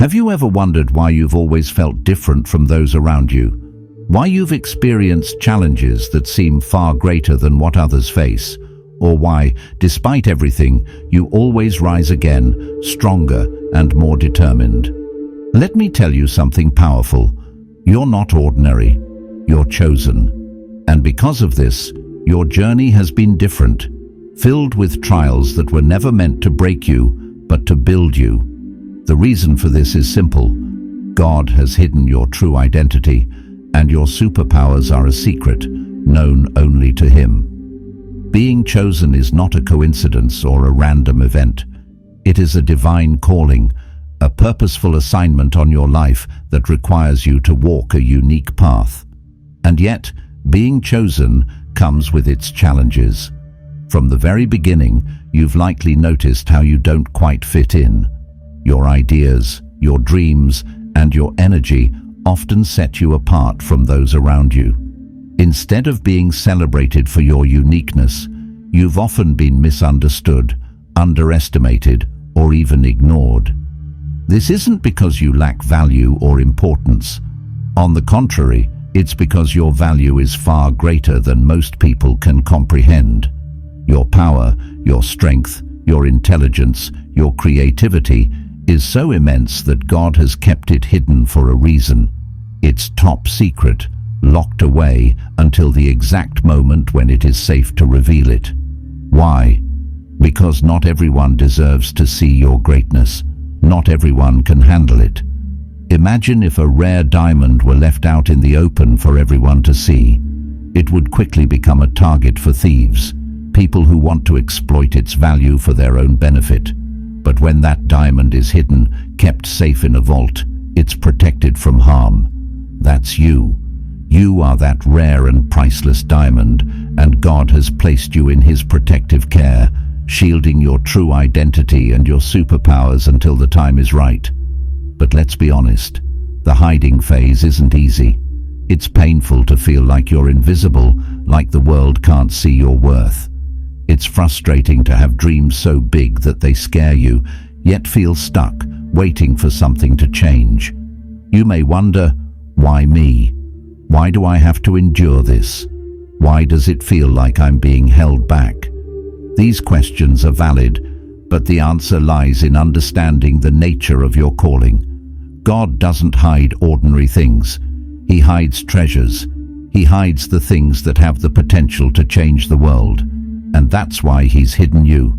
Have you ever wondered why you've always felt different from those around you? Why you've experienced challenges that seem far greater than what others face? Or why, despite everything, you always rise again, stronger and more determined? Let me tell you something powerful. You're not ordinary. You're chosen. And because of this, your journey has been different, filled with trials that were never meant to break you, but to build you. The reason for this is simple. God has hidden your true identity, and your superpowers are a secret, known only to Him. Being chosen is not a coincidence or a random event. It is a divine calling, a purposeful assignment on your life that requires you to walk a unique path. And yet, being chosen comes with its challenges. From the very beginning, you've likely noticed how you don't quite fit in. Your ideas, your dreams, and your energy often set you apart from those around you. Instead of being celebrated for your uniqueness, you've often been misunderstood, underestimated, or even ignored. This isn't because you lack value or importance. On the contrary, it's because your value is far greater than most people can comprehend. Your power, your strength, your intelligence, your creativity is so immense that God has kept it hidden for a reason. It's top secret, locked away until the exact moment when it is safe to reveal it. Why? Because not everyone deserves to see your greatness. Not everyone can handle it. Imagine if a rare diamond were left out in the open for everyone to see. It would quickly become a target for thieves, people who want to exploit its value for their own benefit. But when that diamond is hidden, kept safe in a vault, it's protected from harm. That's you. You are that rare and priceless diamond, and God has placed you in His protective care, shielding your true identity and your superpowers until the time is right. But let's be honest, the hiding phase isn't easy. It's painful to feel like you're invisible, like the world can't see your worth. It's frustrating to have dreams so big that they scare you, yet feel stuck, waiting for something to change. You may wonder, why me? Why do I have to endure this? Why does it feel like I'm being held back? These questions are valid, but the answer lies in understanding the nature of your calling. God doesn't hide ordinary things. He hides treasures. He hides the things that have the potential to change the world. And that's why He's hidden you.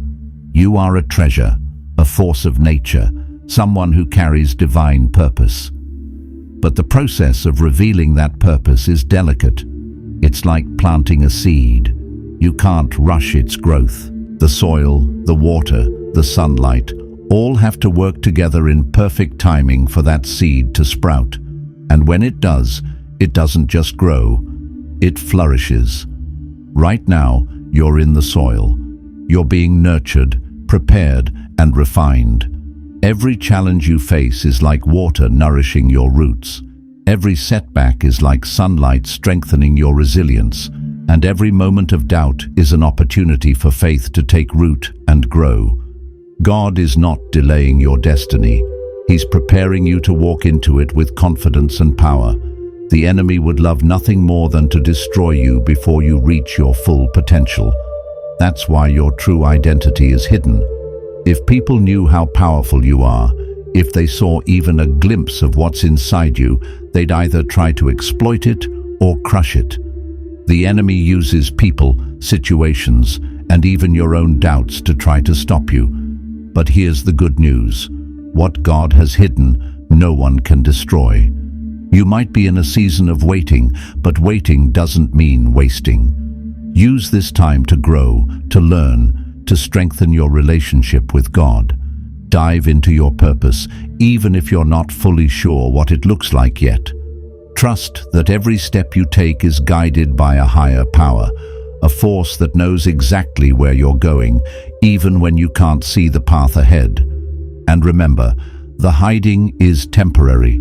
You are a treasure, a force of nature, someone who carries divine purpose. But the process of revealing that purpose is delicate. It's like planting a seed. You can't rush its growth. The soil, the water, the sunlight, all have to work together in perfect timing for that seed to sprout. And when it does, it doesn't just grow, it flourishes. Right now, you're in the soil. You're being nurtured, prepared, and refined. Every challenge you face is like water nourishing your roots. Every setback is like sunlight strengthening your resilience. And every moment of doubt is an opportunity for faith to take root and grow. God is not delaying your destiny. He's preparing you to walk into it with confidence and power. The enemy would love nothing more than to destroy you before you reach your full potential. That's why your true identity is hidden. If people knew how powerful you are, if they saw even a glimpse of what's inside you, they'd either try to exploit it or crush it. The enemy uses people, situations, and even your own doubts to try to stop you. But here's the good news. What God has hidden, no one can destroy. You might be in a season of waiting, but waiting doesn't mean wasting. Use this time to grow, to learn, to strengthen your relationship with God. Dive into your purpose, even if you're not fully sure what it looks like yet. Trust that every step you take is guided by a higher power, a force that knows exactly where you're going, even when you can't see the path ahead. And remember, the hiding is temporary.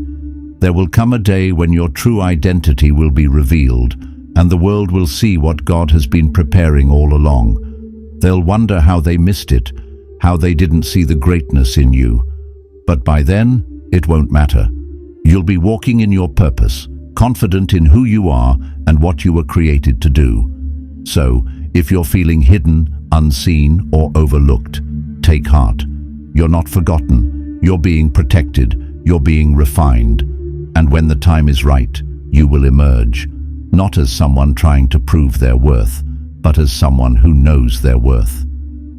There will come a day when your true identity will be revealed, and the world will see what God has been preparing all along. They'll wonder how they missed it, how they didn't see the greatness in you. But by then, it won't matter. You'll be walking in your purpose, confident in who you are and what you were created to do. So, if you're feeling hidden, unseen, or overlooked, take heart. You're not forgotten. You're being protected. You're being refined. And when the time is right, you will emerge, not as someone trying to prove their worth, but as someone who knows their worth.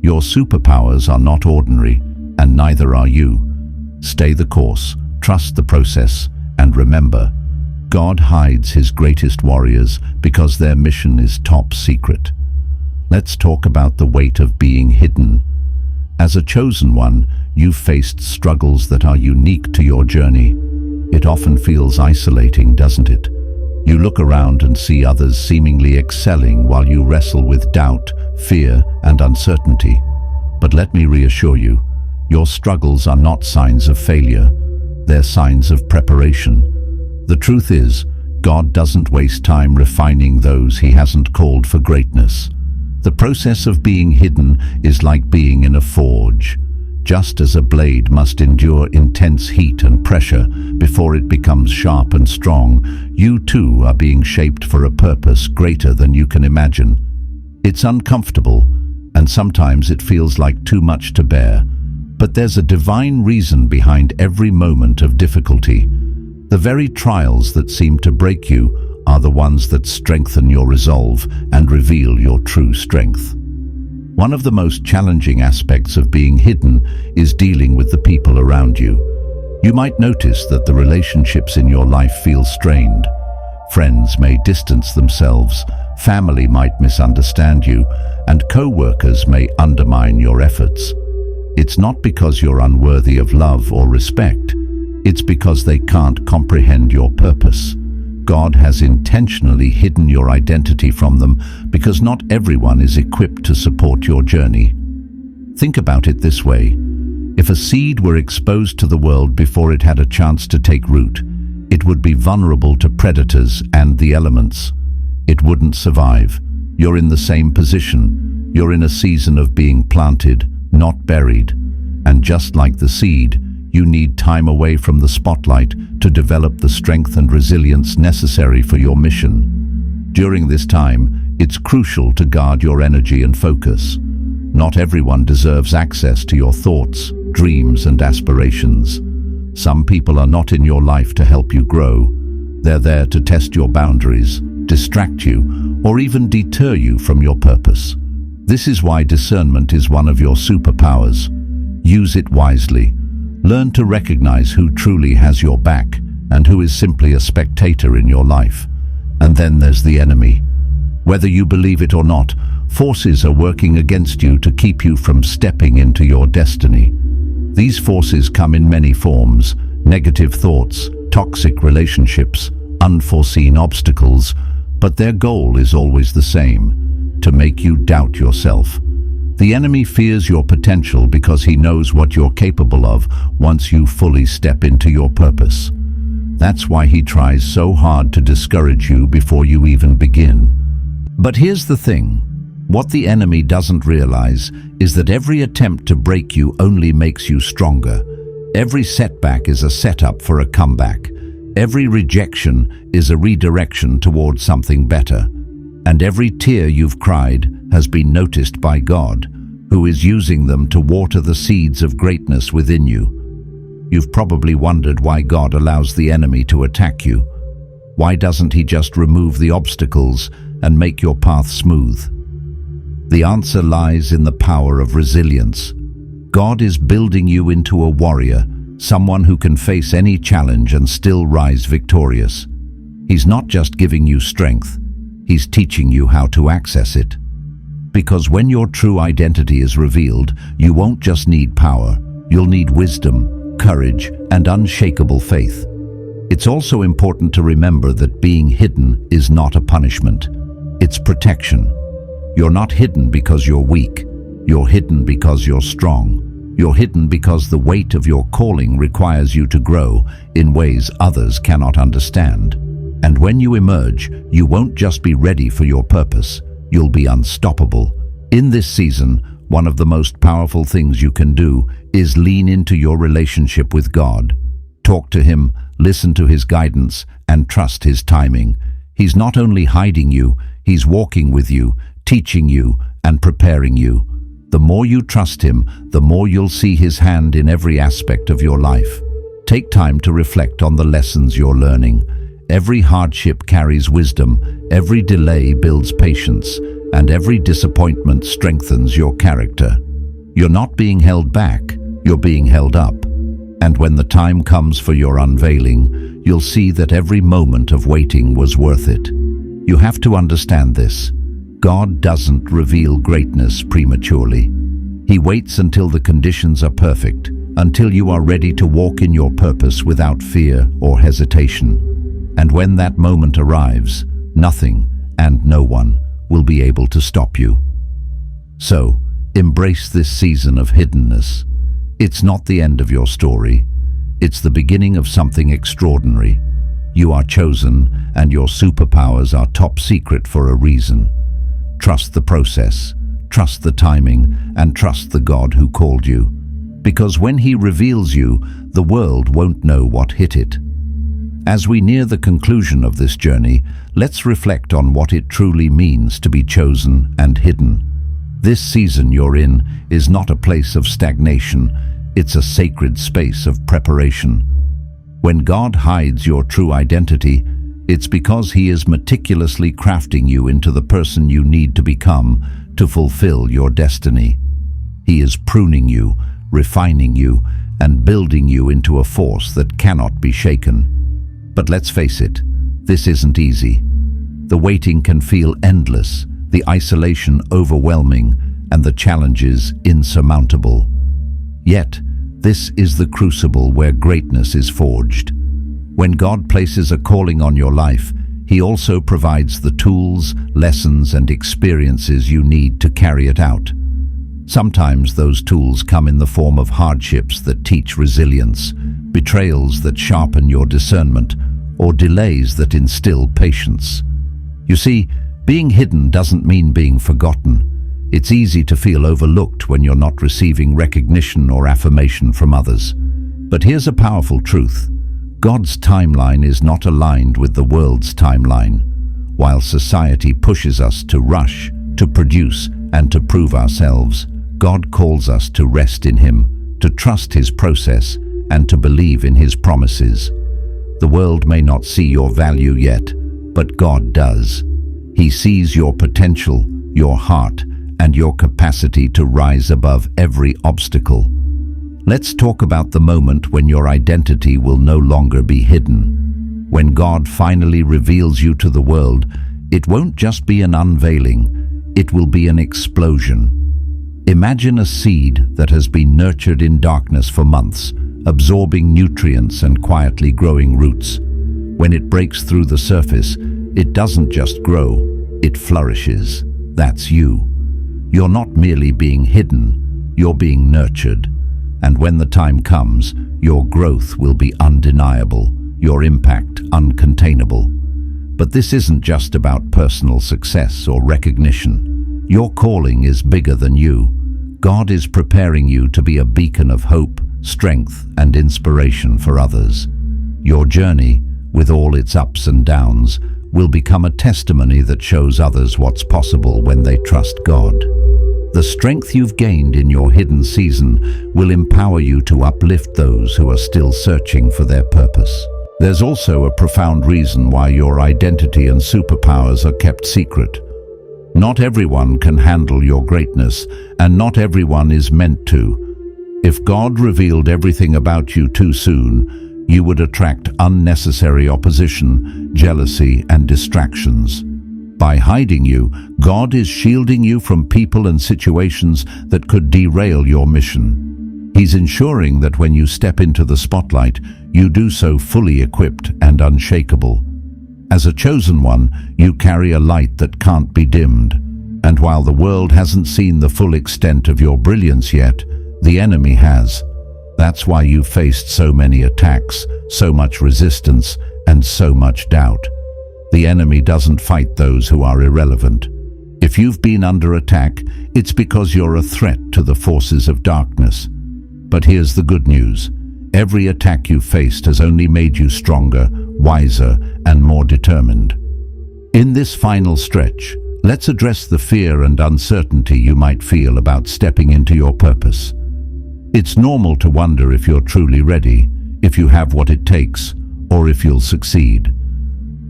Your superpowers are not ordinary, and neither are you. Stay the course, trust the process, and remember, God hides his greatest warriors because their mission is top secret. Let's talk about the weight of being hidden. As a chosen one, you've faced struggles that are unique to your journey. It often feels isolating, doesn't it? You look around and see others seemingly excelling while you wrestle with doubt, fear, and uncertainty. But let me reassure you, your struggles are not signs of failure. They're signs of preparation. The truth is, God doesn't waste time refining those he hasn't called for greatness. The process of being hidden is like being in a forge. Just as a blade must endure intense heat and pressure before it becomes sharp and strong, you too are being shaped for a purpose greater than you can imagine. It's uncomfortable, and sometimes it feels like too much to bear. But there's a divine reason behind every moment of difficulty. The very trials that seem to break you are the ones that strengthen your resolve and reveal your true strength. One of the most challenging aspects of being hidden is dealing with the people around you. You might notice that the relationships in your life feel strained. Friends may distance themselves, family might misunderstand you, and co-workers may undermine your efforts. It's not because you're unworthy of love or respect. It's because they can't comprehend your purpose. God has intentionally hidden your identity from them because not everyone is equipped to support your journey. Think about it this way. If a seed were exposed to the world before it had a chance to take root, it would be vulnerable to predators and the elements. It wouldn't survive. You're in the same position. You're in a season of being planted, not buried. And just like the seed, you need time away from the spotlight to develop the strength and resilience necessary for your mission. During this time, it's crucial to guard your energy and focus. Not everyone deserves access to your thoughts, dreams, and aspirations. Some people are not in your life to help you grow. They're there to test your boundaries, distract you, or even deter you from your purpose. This is why discernment is one of your superpowers. Use it wisely. Learn to recognize who truly has your back and who is simply a spectator in your life. And then there's the enemy. Whether you believe it or not, forces are working against you to keep you from stepping into your destiny. These forces come in many forms: negative thoughts, toxic relationships, unforeseen obstacles, but their goal is always the same: to make you doubt yourself. The enemy fears your potential because he knows what you're capable of once you fully step into your purpose. That's why he tries so hard to discourage you before you even begin. But here's the thing. What the enemy doesn't realize is that every attempt to break you only makes you stronger. Every setback is a setup for a comeback. Every rejection is a redirection towards something better. And every tear you've cried has been noticed by God, who is using them to water the seeds of greatness within you. You've probably wondered why God allows the enemy to attack you. Why doesn't he just remove the obstacles and make your path smooth? The answer lies in the power of resilience. God is building you into a warrior, someone who can face any challenge and still rise victorious. He's not just giving you strength, he's teaching you how to access it. Because when your true identity is revealed, you won't just need power, you'll need wisdom, courage, and unshakable faith. It's also important to remember that being hidden is not a punishment. It's protection. You're not hidden because you're weak. You're hidden because you're strong. You're hidden because the weight of your calling requires you to grow in ways others cannot understand. And when you emerge, you won't just be ready for your purpose, you'll be unstoppable. In this season, one of the most powerful things you can do is lean into your relationship with God. Talk to him, listen to his guidance, and trust his timing. He's not only hiding you, he's walking with you, teaching you, and preparing you. The more you trust him, the more you'll see his hand in every aspect of your life. Take time to reflect on the lessons you're learning. Every hardship carries wisdom, every delay builds patience, and every disappointment strengthens your character. You're not being held back, you're being held up. And when the time comes for your unveiling, you'll see that every moment of waiting was worth it. You have to understand this. God doesn't reveal greatness prematurely. He waits until the conditions are perfect, until you are ready to walk in your purpose without fear or hesitation. And when that moment arrives, nothing and no one will be able to stop you. So, embrace this season of hiddenness. It's not the end of your story. It's the beginning of something extraordinary. You are chosen, and your superpowers are top secret for a reason. Trust the process, trust the timing, and trust the God who called you. Because when he reveals you, the world won't know what hit it. As we near the conclusion of this journey, let's reflect on what it truly means to be chosen and hidden. This season you're in is not a place of stagnation, it's a sacred space of preparation. When God hides your true identity, it's because he is meticulously crafting you into the person you need to become to fulfill your destiny. He is pruning you, refining you, and building you into a force that cannot be shaken. But let's face it, this isn't easy. The waiting can feel endless, the isolation overwhelming, and the challenges insurmountable. Yet, this is the crucible where greatness is forged. When God places a calling on your life, he also provides the tools, lessons, and experiences you need to carry it out. Sometimes those tools come in the form of hardships that teach resilience, betrayals that sharpen your discernment, or delays that instill patience. You see, being hidden doesn't mean being forgotten. It's easy to feel overlooked when you're not receiving recognition or affirmation from others. But here's a powerful truth. God's timeline is not aligned with the world's timeline. While society pushes us to rush, to produce, and to prove ourselves, God calls us to rest in him, to trust his process, and to believe in his promises. The world may not see your value yet, but God does. He sees your potential, your heart, and your capacity to rise above every obstacle. Let's talk about the moment when your identity will no longer be hidden. When God finally reveals you to the world, it won't just be an unveiling, it will be an explosion. Imagine a seed that has been nurtured in darkness for months, absorbing nutrients and quietly growing roots. When it breaks through the surface, it doesn't just grow, it flourishes. That's you. You're not merely being hidden, you're being nurtured. And when the time comes, your growth will be undeniable, your impact uncontainable. But this isn't just about personal success or recognition. Your calling is bigger than you. God is preparing you to be a beacon of hope, strength, and inspiration for others. Your journey, with all its ups and downs, will become a testimony that shows others what's possible when they trust God. The strength you've gained in your hidden season will empower you to uplift those who are still searching for their purpose. There's also a profound reason why your identity and superpowers are kept secret. Not everyone can handle your greatness, and not everyone is meant to. If God revealed everything about you too soon, you would attract unnecessary opposition, jealousy, and distractions. By hiding you, God is shielding you from people and situations that could derail your mission. He's ensuring that when you step into the spotlight, you do so fully equipped and unshakable. As a chosen one, you carry a light that can't be dimmed. And while the world hasn't seen the full extent of your brilliance yet, the enemy has. That's why you've faced so many attacks, so much resistance, and so much doubt. The enemy doesn't fight those who are irrelevant. If you've been under attack, it's because you're a threat to the forces of darkness. But here's the good news. Every attack you faced has only made you stronger, wiser, and more determined. In this final stretch, let's address the fear and uncertainty you might feel about stepping into your purpose. It's normal to wonder if you're truly ready, if you have what it takes, or if you'll succeed.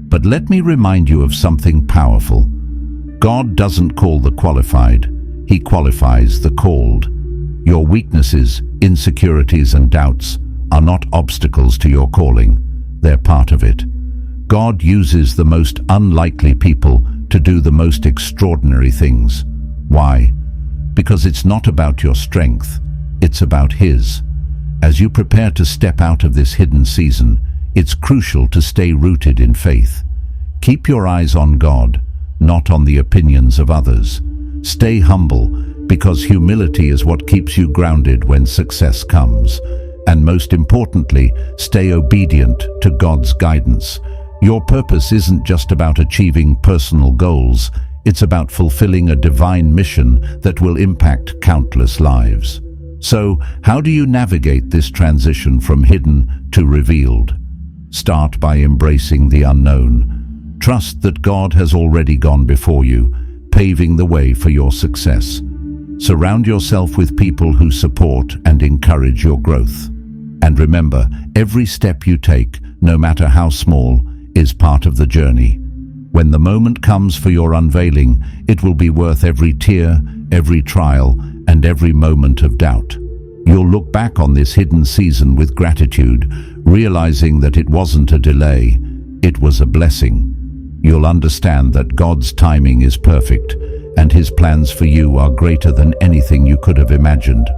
But let me remind you of something powerful. God doesn't call the qualified, He qualifies the called. Your weaknesses, insecurities, and doubts are not obstacles to your calling. They're part of it. God uses the most unlikely people to do the most extraordinary things. Why? Because it's not about your strength, it's about His. As you prepare to step out of this hidden season, it's crucial to stay rooted in faith. Keep your eyes on God, not on the opinions of others. Stay humble, because humility is what keeps you grounded when success comes. And most importantly, stay obedient to God's guidance. Your purpose isn't just about achieving personal goals, it's about fulfilling a divine mission that will impact countless lives. So, how do you navigate this transition from hidden to revealed? Start by embracing the unknown. Trust that God has already gone before you, paving the way for your success. Surround yourself with people who support and encourage your growth. And remember, every step you take, no matter how small, is part of the journey. When the moment comes for your unveiling, it will be worth every tear, every trial, and every moment of doubt. You'll look back on this hidden season with gratitude, realizing that it wasn't a delay, it was a blessing. You'll understand that God's timing is perfect, and His plans for you are greater than anything you could have imagined.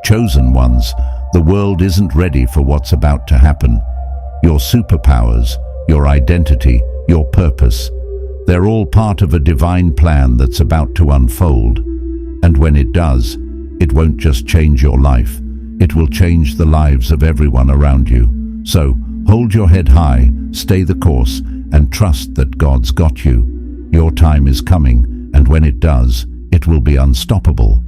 Chosen ones, the world isn't ready for what's about to happen. Your superpowers, your identity, your purpose, they're all part of a divine plan that's about to unfold. And when it does, it won't just change your life, it will change the lives of everyone around you. So, hold your head high, stay the course, and trust that God's got you. Your time is coming, and when it does, it will be unstoppable.